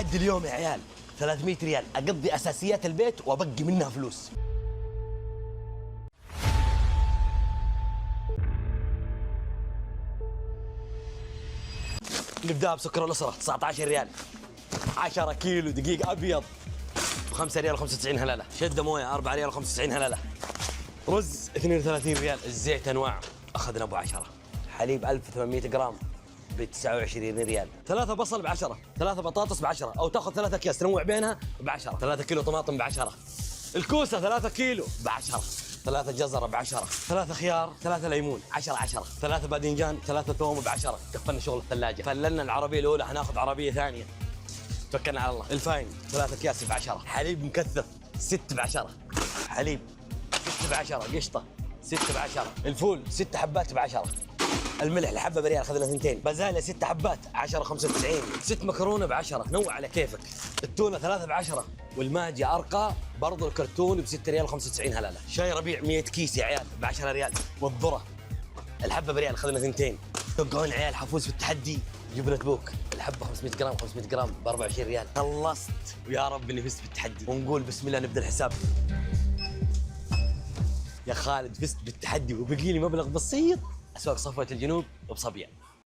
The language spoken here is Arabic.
تحدي اليوم يا عيال 300 ريال اقضي اساسيات البيت وابقي منها فلوس. نبدأ بسكر الأسرة 19 ريال. 10 كيلو دقيق أبيض ب 5 ريال و95 هلالة. شدة موية 4 ريال و95 هلالة. رز 32 ريال. الزيت أنواع أخذنا أبو 10. حليب 1800 جرام ب 29 ريال. 3 بصل ب 10، 3 بطاطس ب 10، أو تاخذ 3 أكياس تنوع بينها ب 10. 3 كيلو طماطم ب 10. الكوسة 3 كيلو ب 10. 3 جزرة ب 10. 3 خيار، 3 ليمون 10 10. 3 باذنجان، 3 ثوم ب 10. كفلنا شغل الثلاجة. فللنا العربية الأولى، حناخذ عربية ثانية. توكلنا على الله. الفاين 3 أكياس ب 10. حليب مكثف 6 ب 10. حليب 6 ب 10. قشطة 6 ب 10. الفول 6 حبات ب 10. الملح الحبة بريال أخذنا 2. بازاليا 6 حبات 10 95. 6 مكرونة ب 10. نوع على كيفك. التونة 3 ب 10. والماجي أرقى برضو الكرتون ب 6 ريال و95 هلالة. شاي ربيع 100 كيس يا عيال ب 10 ريال. والذرة الحبة بريال أخذنا 2. توقعون عيال حفوز في التحدي؟ جيب نوت بوك. الحبة 500 جرام 500 جرام ب 24 ريال. خلصت ويا رب اني فزت في التحدي. ونقول بسم الله نبدا الحساب. يا خالد فزت بالتحدي وبقي لي مبلغ بسيط اسواق صفوة الجنوب بصبية.